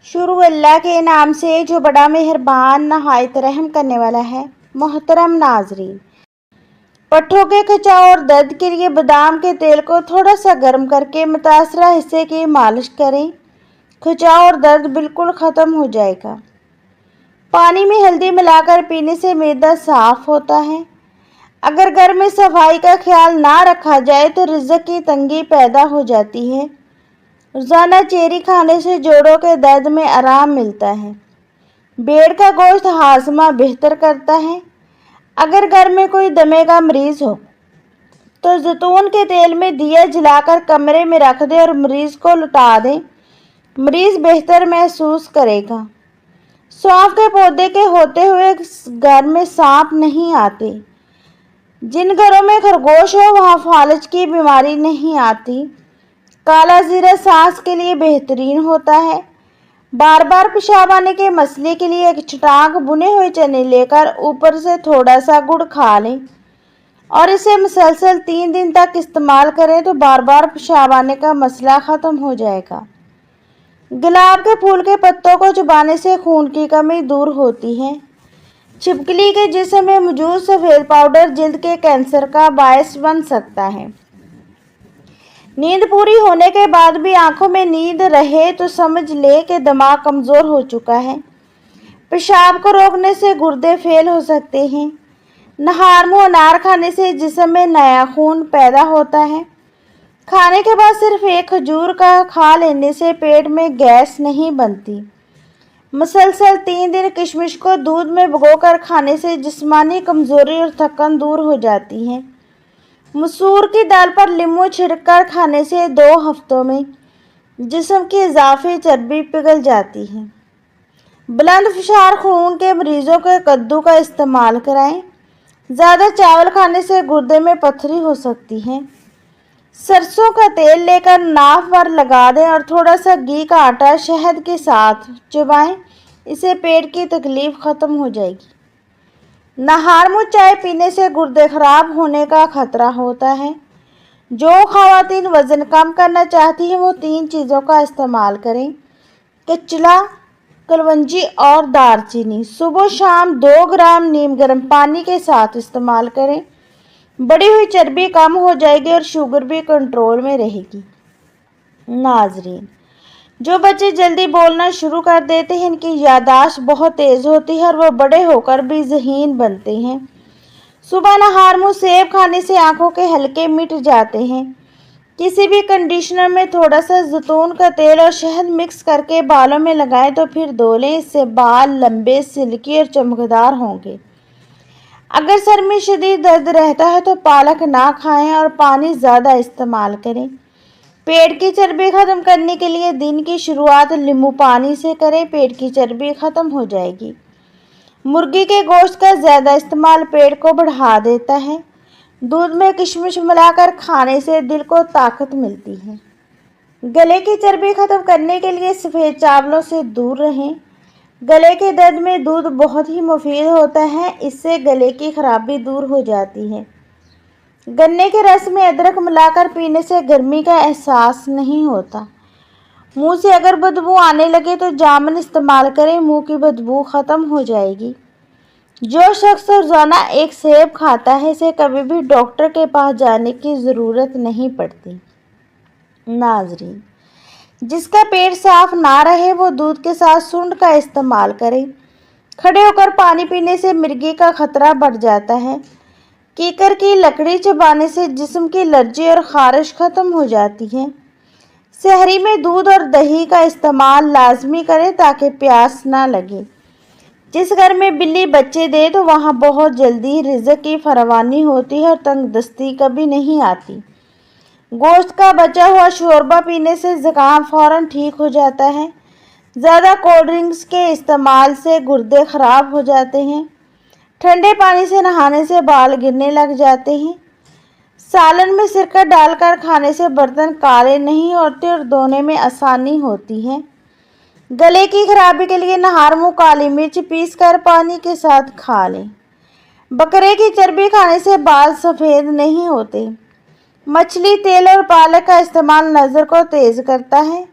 शुरू अल्लाह के नाम से जो बड़ा मेहरबान नहायत रहम करने वाला है। मोहतरम नाजरीन, पट्ठों के खिंचाव और दर्द के लिए बादाम के तेल को थोड़ा सा गर्म करके मुतासरा हिस्से की मालिश करें। खिंचाव और दर्द बिल्कुल ख़त्म हो जाएगा। पानी में हल्दी मिलाकर पीने से मैदा साफ होता है। अगर घर में सफाई का ख्याल ना रखा जाए तो रिज़्क की तंगी पैदा हो जाती है। रोज़ाना चेरी खाने से जोड़ों के दर्द में आराम मिलता है। भेड़ का गोश्त हाजमा बेहतर करता है। अगर घर में कोई दमे का मरीज़ हो तो जैतून के तेल में दिया जलाकर कमरे में रख दें और मरीज़ को लौटा दें। मरीज़ बेहतर महसूस करेगा। सौंफ के पौधे के होते हुए घर में सांप नहीं आते। जिन घरों में खरगोश हो वहाँ फालज की बीमारी नहीं आती। काला जीरा सांस के लिए बेहतरीन होता है। बार बार पेशाब आने के मसले के लिए एक छटाक बुने हुए चने लेकर ऊपर से थोड़ा सा गुड़ खा लें और इसे मुसलसल 3 दिन तक इस्तेमाल करें तो बार बार पेशाब आने का मसला ख़त्म हो जाएगा। गुलाब के फूल के पत्तों को चबाने से खून की कमी दूर होती है। छिपकली के जिस्म में मौजूद सफ़ेद पाउडर जिल्द के कैंसर का बायस बन सकता है। नींद पूरी होने के बाद भी आंखों में नींद रहे तो समझ ले कि दिमाग कमज़ोर हो चुका है। पेशाब को रोकने से गुर्दे फेल हो सकते हैं। नहार मुँह अनार खाने से जिस्म में नया खून पैदा होता है। खाने के बाद सिर्फ एक खजूर का खा लेने से पेट में गैस नहीं बनती। मुसलसल 3 दिन किशमिश को दूध में भिगोकर खाने से जिस्मानी कमज़ोरी और थकन दूर हो जाती है। मसूर की दाल पर नींबू छिड़ककर खाने से 2 हफ्तों में जिस्म की इजाफी चर्बी पिघल जाती है। बुलंद फशार खून के मरीजों के कद्दू का इस्तेमाल कराएं। ज़्यादा चावल खाने से गुर्दे में पथरी हो सकती है। सरसों का तेल लेकर नाक पर लगा दें और थोड़ा सा घी का आटा शहद के साथ चबाएं। इससे पेट की तकलीफ ख़त्म हो जाएगी। नहार मुँह चाय पीने से गुर्दे खराब होने का खतरा होता है। जो ख़वातीन वज़न कम करना चाहती हैं वो 3 चीज़ों का इस्तेमाल करें। कचला, कलवंजी और दालचीनी सुबह शाम 2 ग्राम नीम गर्म पानी के साथ इस्तेमाल करें। बढ़ी हुई चर्बी कम हो जाएगी और शुगर भी कंट्रोल में रहेगी। नाजरीन, जो बच्चे जल्दी बोलना शुरू कर देते हैं इनकी याददाश्त बहुत तेज़ होती है और वो बड़े होकर भी ज़हीन बनते हैं। सुबह नहार मुँह सेब खाने से आंखों के हल्के मिट जाते हैं। किसी भी कंडीशनर में थोड़ा सा जैतून का तेल और शहद मिक्स करके बालों में लगाएं तो फिर धो लें। इससे बाल लंबे, सिल्की और चमकदार होंगे। अगर सर में शदीद दर्द रहता है तो पालक ना खाएं और पानी ज़्यादा इस्तेमाल करें। पेट की चर्बी ख़त्म करने के लिए दिन की शुरुआत नींबू पानी से करें। पेट की चर्बी ख़त्म हो जाएगी। मुर्गी के गोश्त का ज़्यादा इस्तेमाल पेट को बढ़ा देता है। दूध में किशमिश मिलाकर खाने से दिल को ताकत मिलती है। गले की चर्बी ख़त्म करने के लिए सफ़ेद चावलों से दूर रहें। गले के दर्द में दूध बहुत ही मुफीद होता है। इससे गले की खराबी दूर हो जाती है। गन्ने के रस में अदरक मिलाकर पीने से गर्मी का एहसास नहीं होता। मुंह से अगर बदबू आने लगे तो जामुन इस्तेमाल करें। मुंह की बदबू ख़त्म हो जाएगी। जो शख्स रोज़ाना एक सेब खाता है इसे कभी भी डॉक्टर के पास जाने की ज़रूरत नहीं पड़ती। नाजरीन, जिसका पेट साफ ना रहे वो दूध के साथ सूंड का इस्तेमाल करें। खड़े होकर पानी पीने से मिर्गी का खतरा बढ़ जाता है। कीकर की लकड़ी चबाने से जिस्म की एलर्जी और ख़ारिश ख़त्म हो जाती है। सहरी में दूध और दही का इस्तेमाल लाजमी करें ताकि प्यास ना लगे। जिस घर में बिल्ली बच्चे दे तो वहाँ बहुत जल्दी रिज़्क की फरावानी होती है और तंगदस्ती कभी नहीं आती। गोश्त का बचा हुआ शोरबा पीने से ज़ुकाम फ़ौरन ठीक हो जाता है। ज़्यादा कोल्ड ड्रिंक्स के इस्तेमाल से गुर्दे ख़राब हो जाते हैं। ठंडे पानी से नहाने से बाल गिरने लग जाते हैं। सालन में सिरका डालकर खाने से बर्तन काले नहीं होते और धोने में आसानी होती है। गले की खराबी के लिए नहार मुँह काली मिर्च पीसकर पानी के साथ खा लें। बकरे की चर्बी खाने से बाल सफ़ेद नहीं होते। मछली, तेल और पालक का इस्तेमाल नज़र को तेज़ करता है।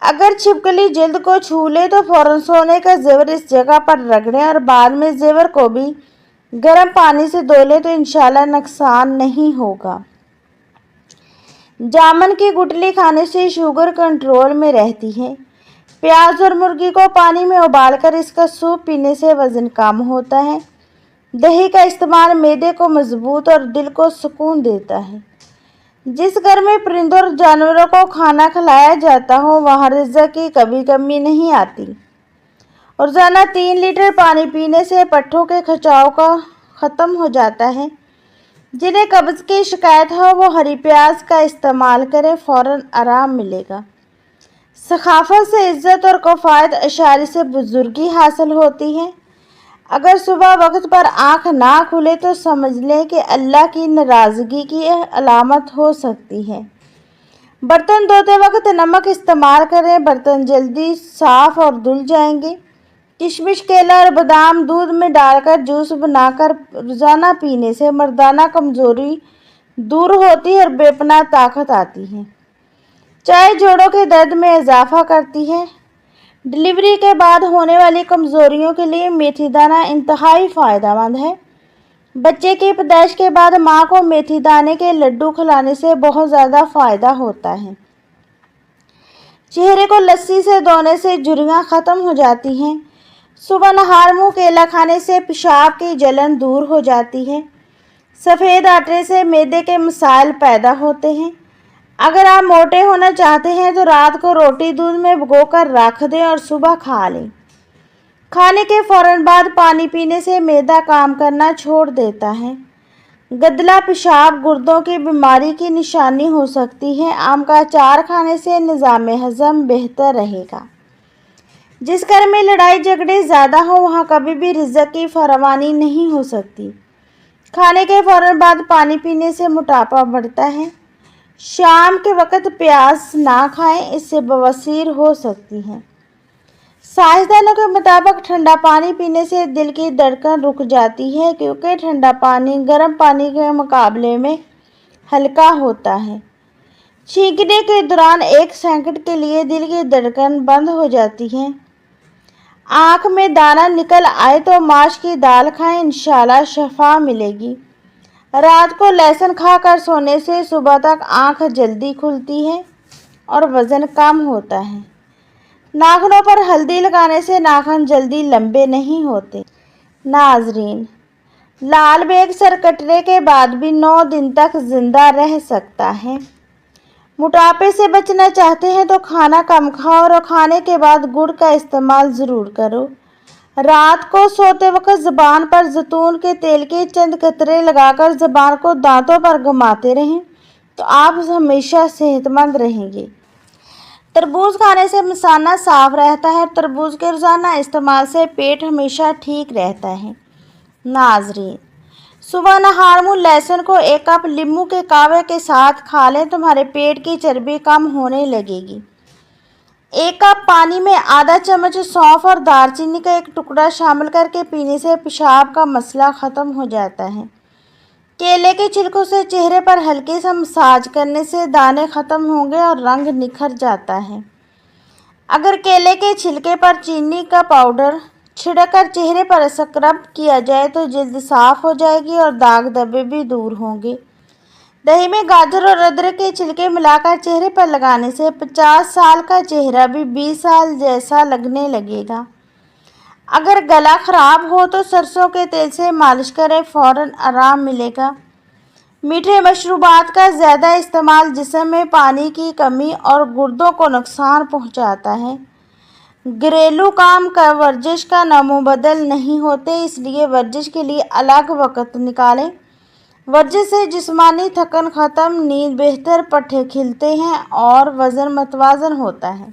अगर छिपकली जल्द को छू ले तो फौरन सोने का जेवर इस जगह पर रगड़ें और बाद में जेवर को भी गर्म पानी से धो ले तो इंशाल्लाह नुकसान नहीं होगा। जामुन की गुठली खाने से शुगर कंट्रोल में रहती है। प्याज और मुर्गी को पानी में उबालकर इसका सूप पीने से वजन कम होता है। दही का इस्तेमाल मैदे को मजबूत और दिल को सुकून देता है। जिस घर में परिंदों और जानवरों को खाना खिलाया जाता हो वहाँ रिज़्क़ की कभी कमी नहीं आती। रोज़ाना 3 लीटर पानी पीने से पट्ठों के खिंचाव का ख़त्म हो जाता है। जिन्हें कब्ज़ की शिकायत हो वो हरी प्याज का इस्तेमाल करें, फ़ौरन आराम मिलेगा। सखाफ़त से इज़्ज़त और कफ़ायत अशारी से बुजुर्गी हासिल होती है। अगर सुबह वक्त पर आँख ना खुले तो समझ लें कि अल्लाह की नाराज़गी की अलामत हो सकती है। बर्तन धोते वक्त नमक इस्तेमाल करें, बर्तन जल्दी साफ़ और धुल जाएंगे। किशमिश, केला और बादाम दूध में डालकर जूस बनाकर रोज़ाना पीने से मर्दाना कमज़ोरी दूर होती है और बेपनाह ताकत आती है। चाय जोड़ों के दर्द में इजाफा करती है। डिलीवरी के बाद होने वाली कमज़ोरियों के लिए मेथी दाना इंतहाई फ़ायदेमंद है। बच्चे की पैदाइश के बाद माँ को मेथी दाने के लड्डू खिलाने से बहुत ज़्यादा फ़ायदा होता है। चेहरे को लस्सी से धोने से झुर्रियाँ ख़त्म हो जाती हैं। सुबह नहार मुँह केला खाने से पेशाब की जलन दूर हो जाती है। सफ़ेद आटे से मैदे के मसाइल पैदा होते हैं। अगर आप मोटे होना चाहते हैं तो रात को रोटी दूध में भिगोकर रख दें और सुबह खा लें। खाने के फ़ौरन बाद पानी पीने से मैदा काम करना छोड़ देता है। गदला पेशाब गुर्दों की बीमारी की निशानी हो सकती है। आम का अचार खाने से निज़ाम हज़म बेहतर रहेगा। जिस घर में लड़ाई झगड़े ज़्यादा हो वहाँ कभी भी रिज़्क़ की फरावानी नहीं हो सकती। खाने के फ़ौरन बाद पानी पीने से मोटापा बढ़ता है। शाम के वक़्त प्याज ना खाएं, इससे बवासीर हो सकती है। साइंसदानों के मुताबिक ठंडा पानी पीने से दिल की धड़कन रुक जाती है क्योंकि ठंडा पानी गर्म पानी के मुकाबले में हल्का होता है। छींकने के दौरान 1 सेकंड के लिए दिल की धड़कन बंद हो जाती है। आँख में दाना निकल आए तो माश की दाल खाएं, इंशाल्लाह शफा मिलेगी। रात को लहसुन खाकर सोने से सुबह तक आँख जल्दी खुलती है और वज़न कम होता है। नाखूनों पर हल्दी लगाने से नाखून जल्दी लंबे नहीं होते। नाजरीन, लाल बेग सर कटने के बाद भी 9 दिन तक जिंदा रह सकता है। मोटापे से बचना चाहते हैं तो खाना कम खाओ और खाने के बाद गुड़ का इस्तेमाल ज़रूर करो। रात को सोते वक्त ज़ुबान पर जैतून के तेल के चंद कतरे लगाकर ज़ुबान को दांतों पर घुमाते रहें तो आप हमेशा सेहतमंद रहेंगे। तरबूज खाने से मिसाना साफ रहता है। तरबूज के रोज़ाना इस्तेमाल से पेट हमेशा ठीक रहता है। नाजरीन, सुबह नहार मुँह लहसुन को 1 कप नींबू के कावे के साथ खा लें, तुम्हारे पेट की चर्बी कम होने लगेगी। 1 कप पानी में आधा चम्मच सौंफ और दालचीनी का 1 टुकड़ा शामिल करके पीने से पेशाब का मसला ख़त्म हो जाता है। केले के छिलकों से चेहरे पर हल्के सा मसाज करने से दाने ख़त्म होंगे और रंग निखर जाता है। अगर केले के छिलके पर चीनी का पाउडर छिड़ककर चेहरे पर स्क्रब किया जाए तो जल्द साफ़ हो जाएगी और दाग धब्बे भी दूर होंगे। दही में गाजर और अदरक के छिलके मिलाकर चेहरे पर लगाने से 50 साल का चेहरा भी 20 साल जैसा लगने लगेगा। अगर गला ख़राब हो तो सरसों के तेल से मालिश करें, फ़ौरन आराम मिलेगा। मीठे मशरूबात का ज़्यादा इस्तेमाल जिस्म में पानी की कमी और गुर्दों को नुकसान पहुंचाता है। घरेलू काम का वर्जिश का नामोबदल नहीं होते, इसलिए वर्जिश के लिए अलग वक्त निकालें। वर्जिश से जिस्मानी थकन ख़त्म, नींद बेहतर, पट्टे खिलते हैं और वज़न मतवाज़न होता है।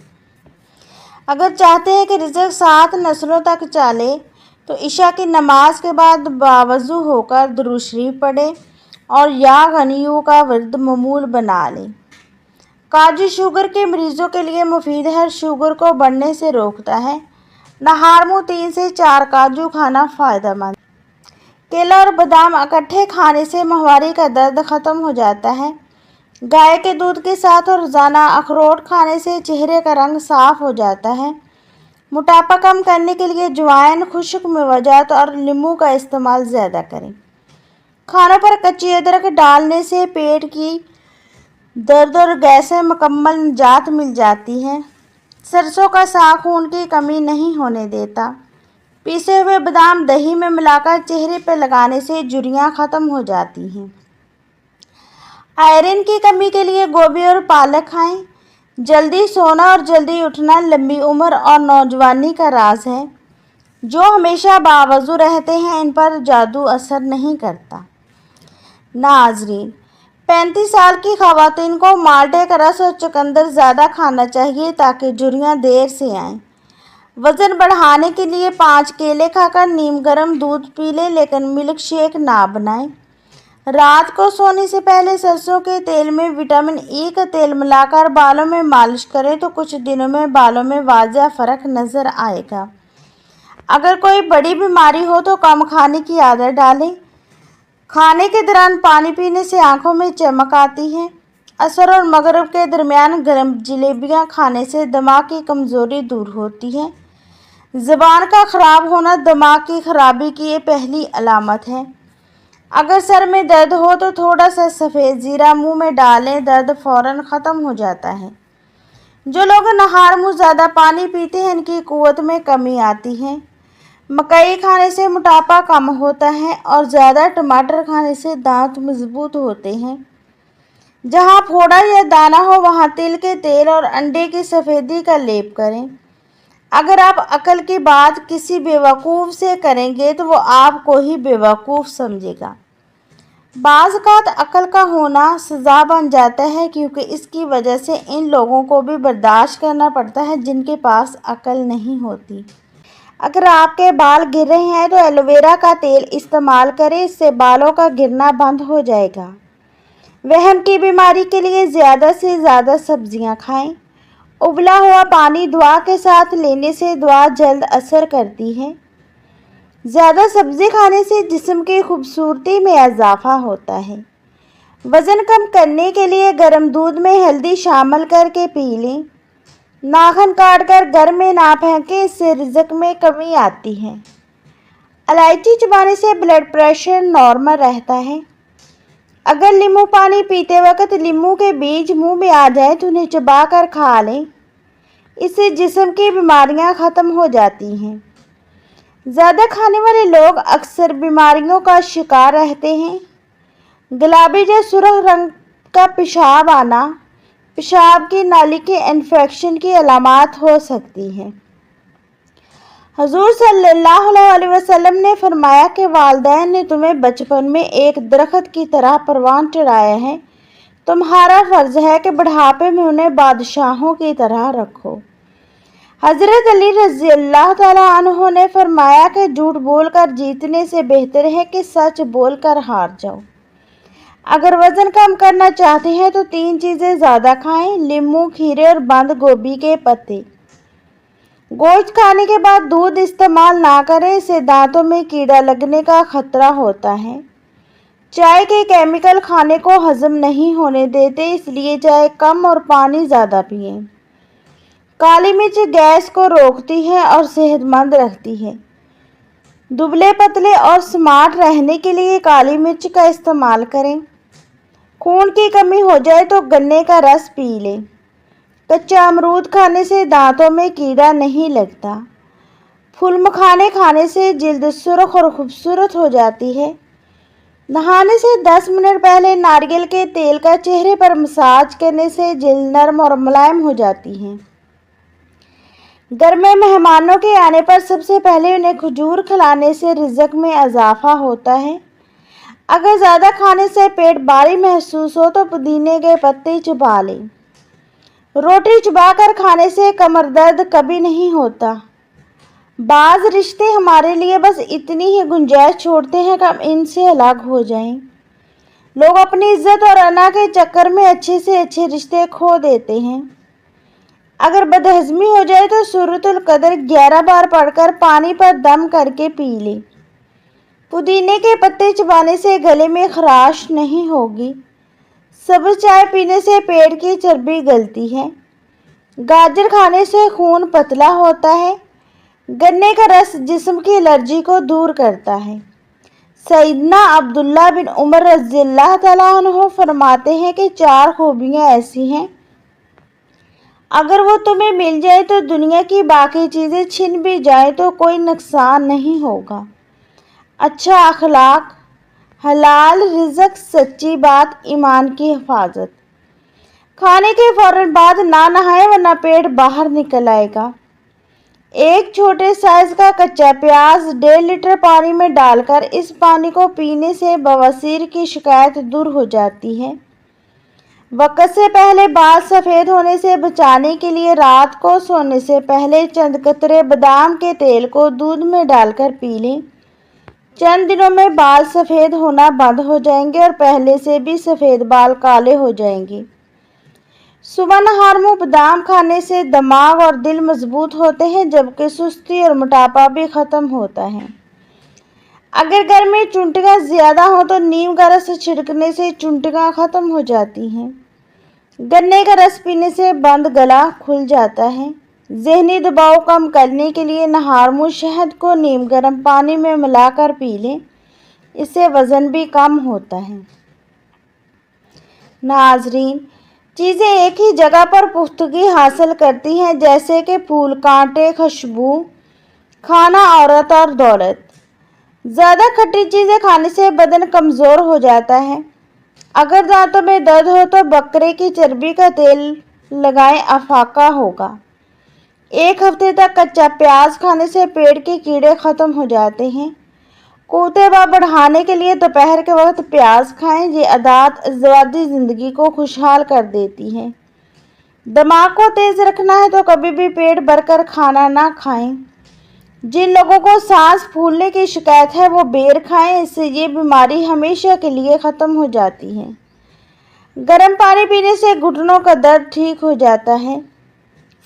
अगर चाहते हैं कि रिज़्क़ 7 नस्लों तक चले तो इशा की नमाज के बाद बावज़ू होकर दुरूद शरीफ पढ़ें और या गनियों का वर्द मामूल बना लें। काजू शुगर के मरीज़ों के लिए मुफीद है, शुगर को बढ़ने से रोकता है। नहार मुँह 3 से 4 काजू खाना फ़ायदेमंद। केला और बादाम इकट्ठे खाने से माहवारी का दर्द ख़त्म हो जाता है। گائے کے دودھ کے ساتھ اور روزانہ اخروٹ کھانے سے چہرے کا رنگ صاف ہو جاتا ہے۔ موٹاپا کم کرنے کے لیے اجوائن، خشک میوجات اور لیموں کا استعمال زیادہ کریں۔ کھانوں پر کچی ادرک ڈالنے سے پیٹ کی درد اور گیس سے مکمل نجات مل جاتی ہے۔ سرسوں کا ساگ خون کی کمی نہیں ہونے دیتا۔ پیسے ہوئے بادام دہی میں ملا کر چہرے پر لگانے سے جھریاں ختم ہو جاتی ہیں۔ آئرن کی کمی کے لیے گوبھی اور پالک کھائیں۔ جلدی سونا اور جلدی اٹھنا لمبی عمر اور نوجوانی کا راز ہے۔ جو ہمیشہ باوضو رہتے ہیں ان پر جادو اثر نہیں کرتا۔ ناظرین، 35 سال کی خواتین کو مالٹے کا رس اور چقندر زیادہ کھانا چاہیے تاکہ جھریاں دیر سے آئیں۔ وزن بڑھانے کے لیے 5 کیلے کھا کر نیم گرم دودھ پی لیں لیکن ملک شیک نہ بنائیں۔ رات کو سونے سے پہلے سرسوں کے تیل میں وٹامن ای کا تیل ملا کر بالوں میں مالش کریں تو کچھ دنوں میں بالوں میں واضح فرق نظر آئے گا۔ اگر کوئی بڑی بیماری ہو تو کم کھانے کی عادت ڈالیں۔ کھانے کے دوران پانی پینے سے آنکھوں میں چمک آتی ہے۔ عصر اور مغرب کے درمیان گرم جلیبیاں کھانے سے دماغ کی کمزوری دور ہوتی ہے۔ زبان کا خراب ہونا دماغ کی خرابی کی پہلی علامت ہے۔ اگر سر میں درد ہو تو تھوڑا سا سفید زیرہ منہ میں ڈالیں، درد فوراً ختم ہو جاتا ہے۔ جو لوگ نہار منہ زیادہ پانی پیتے ہیں ان کی قوت میں کمی آتی ہے۔ مکئی کھانے سے موٹاپا کم ہوتا ہے اور زیادہ ٹماٹر کھانے سے دانت مضبوط ہوتے ہیں۔ جہاں پھوڑا یا دانہ ہو وہاں تل کے تیل اور انڈے کی سفیدی کا لیپ کریں۔ اگر آپ عقل کی بات کسی بیوقوف سے کریں گے تو وہ آپ کو ہی بیوقوف سمجھے گا۔ بعض اوقات عقل کا ہونا سزا بن جاتا ہے کیونکہ اس کی وجہ سے ان لوگوں کو بھی برداشت کرنا پڑتا ہے جن کے پاس عقل نہیں ہوتی۔ اگر آپ کے بال گر رہے ہیں تو ایلو ویرا کا تیل استعمال کریں، اس سے بالوں کا گرنا بند ہو جائے گا۔ وہم کی بیماری کے لیے زیادہ سے زیادہ سبزیاں کھائیں۔ ابلا ہوا پانی دعا کے ساتھ لینے سے دعا جلد اثر کرتی ہے۔ زیادہ سبزی کھانے سے جسم کی خوبصورتی میں اضافہ ہوتا ہے۔ وزن کم کرنے کے لیے گرم دودھ میں ہلدی شامل کر کے پی لیں۔ ناخن کاٹ کر گھر میں نہ پھینکیں، اس سے رزق میں کمی آتی ہے۔ الائچی چبانے سے بلڈ پریشر نارمل رہتا ہے۔ اگر لیموں پانی پیتے وقت لیموں کے بیج منہ میں آ جائیں تو انہیں چبا کر کھا لیں، اس سے جسم کی بیماریاں ختم ہو جاتی ہیں۔ زیادہ کھانے والے لوگ اکثر بیماریوں کا شکار رہتے ہیں۔ گلابی یا سرخ رنگ کا پیشاب آنا پیشاب کی نالی کے انفیکشن کی علامات ہو سکتی ہیں۔ حضور صلی اللہ علیہ وسلم نے فرمایا کہ والدین نے تمہیں بچپن میں ایک درخت کی طرح پروان چڑھایا ہے، تمہارا فرض ہے کہ بڑھاپے میں انہیں بادشاہوں کی طرح رکھو۔ حضرت علی رضی اللہ تعالیٰ عنہ نے فرمایا کہ جھوٹ بول کر جیتنے سے بہتر ہے کہ سچ بول کر ہار جاؤ۔ اگر وزن کم کرنا چاہتے ہیں تو 3 چیزیں زیادہ کھائیں: لیموں، کھیرے اور بند گوبھی کے پتے۔ گوشت کھانے کے بعد دودھ استعمال نہ کریں، اس سے دانتوں میں کیڑا لگنے کا خطرہ ہوتا ہے۔ چائے کے کیمیکل کھانے کو ہضم نہیں ہونے دیتے، اس لیے چائے کم اور پانی زیادہ پئیں۔ کالی مرچ گیس کو روکتی ہے اور صحت مند رکھتی ہے۔ دبلے پتلے اور سمارٹ رہنے کے لیے کالی مرچ کا استعمال کریں۔ خون کی کمی ہو جائے تو گنے کا رس پی لیں۔ کچا امرود کھانے سے دانتوں میں کیڑا نہیں لگتا۔ پھول مکھانے کھانے سے جلد سرخ اور خوبصورت ہو جاتی ہے۔ نہانے سے 10 منٹ پہلے ناریل کے تیل کا چہرے پر مساج کرنے سے جلد نرم اور ملائم ہو جاتی ہے۔ گھر میں مہمانوں کے آنے پر سب سے پہلے انہیں کھجور کھلانے سے رزق میں اضافہ ہوتا ہے۔ اگر زیادہ کھانے سے پیٹ بھاری محسوس ہو تو پودینے کے پتے چبا لیں۔ روٹی چبا کر کھانے سے کمر درد کبھی نہیں ہوتا۔ بعض رشتے ہمارے لیے بس اتنی ہی گنجائش چھوڑتے ہیں کہ ہم ان سے الگ ہو جائیں۔ لوگ اپنی عزت اور انا کے چکر میں اچھے سے اچھے رشتے کھو دیتے ہیں۔ اگر بدہضمی ہو جائے تو سورۃ القدر 11 بار پڑھ کر پانی پر دم کر کے پی لیں۔ پودینے کے پتے چبانے سے گلے میں خراش نہیں ہوگی۔ सब्ज चाय पीने से पेट की चर्बी गलती है। गाजर खाने से खून पतला होता है। गन्ने का रस जिस्म की एलर्जी को दूर करता है। सैयदना अब्दुल्ला बिन उमर रज़ियल्लाहु तआला अन्हु फरमाते हैं कि 4 खूबियाँ ऐसी हैं, अगर वो तुम्हें मिल जाए तो दुनिया की बाकी चीज़ें छिन भी जाए तो कोई नुकसान नहीं होगा। अच्छा अखलाक, हलाल रिज़्क, सच्ची बात, ईमान की हिफाजत। खाने के फौरन बाद ना नहाएं वरना पेट बाहर निकल आएगा। एक छोटे साइज का कच्चा प्याज 1.5 लीटर पानी में डालकर इस पानी को पीने से बवासीर की शिकायत दूर हो जाती है। वक्त से पहले बाल सफ़ेद होने से बचाने के लिए रात को सोने से पहले चंद कतरे बादाम के तेल को दूध में डालकर पी लें। चंद दिनों में बाल सफ़ेद होना बंद हो जाएंगे और पहले से भी सफ़ेद बाल काले हो जाएंगे। सुबह नहार मुँह बादाम खाने से दिमाग और दिल मजबूत होते हैं, जबकि सुस्ती और मोटापा भी ख़त्म होता है। अगर घर में चुंटियाँ ज़्यादा हो तो नीम का रस छिड़कने से चुंटियाँ ख़त्म हो जाती हैं। गन्ने का रस पीने से बंद गला खुल जाता है। ज़हनी दबाव कम करने के लिए नहार मुँह शहद को नीम गर्म पानी में मिलाकर पी लें, इससे वज़न भी कम होता है। नाजरीन, चीज़ें एक ही जगह पर पुख्तगी हासिल करती हैं, जैसे कि फूल, कांटे, खुशबू, खाना, औरत और दौलत। ज़्यादा खट्टी चीज़ें खाने से बदन कमज़ोर हो जाता है। अगर दांतों में दर्द हो तो बकरे की चर्बी का तेल लगाएं, अफाका होगा। 1 हफ्ते तक कच्चा प्याज खाने से पेट के कीड़े ख़त्म हो जाते हैं। कुतबा बढ़ाने के लिए दोपहर के वक्त प्याज खाएं, ये आदत अज़वाजी ज़िंदगी को खुशहाल कर देती है। दिमाग को तेज़ रखना है तो कभी भी पेट भरकर खाना ना खाएं। जिन लोगों को सांस फूलने की शिकायत है वो बेर खाएं, इससे ये बीमारी हमेशा के लिए ख़त्म हो जाती है। गर्म पानी पीने से घुटनों का दर्द ठीक हो जाता है।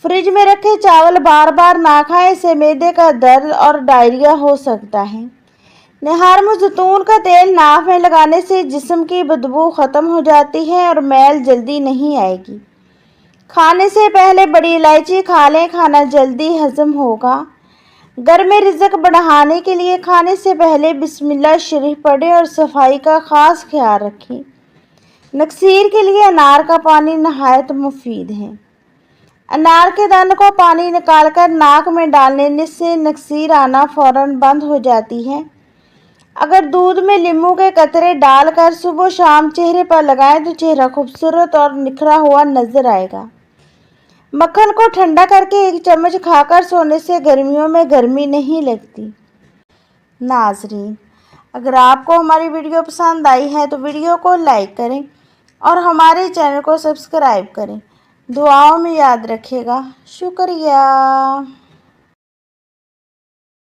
फ्रिज में रखे चावल बार बार ना खाएं, इससे मैदे का दर्द और डायरिया हो सकता है। निहार में जैतून का तेल नाक में लगाने से जिस्म की बदबू ख़त्म हो जाती है और मैल जल्दी नहीं आएगी। खाने से पहले बड़ी इलायची खा लें, खाना जल्दी हजम होगा। घर में रिज़्क बढ़ाने के लिए खाने से पहले बिस्मिल्लाह शरीफ पढ़ें और सफाई का ख़ास ख्याल रखें। नक्सीर के लिए अनार का पानी नहायत मुफीद है। अनार के दानों को पानी निकालकर नाक में डालने से नक्सीर आना फ़ौरन बंद हो जाती है। अगर दूध में नींबू के कतरे डालकर सुबह शाम चेहरे पर लगाएं तो चेहरा खूबसूरत और निखरा हुआ नजर आएगा। मक्खन को ठंडा करके 1 चम्मच खाकर सोने से गर्मियों में गर्मी नहीं लगती। नाजरीन, अगर आपको हमारी वीडियो पसंद आई है तो वीडियो को लाइक करें और हमारे चैनल को सब्सक्राइब करें। दुआओं में याद रखिएगा। शुक्रिया।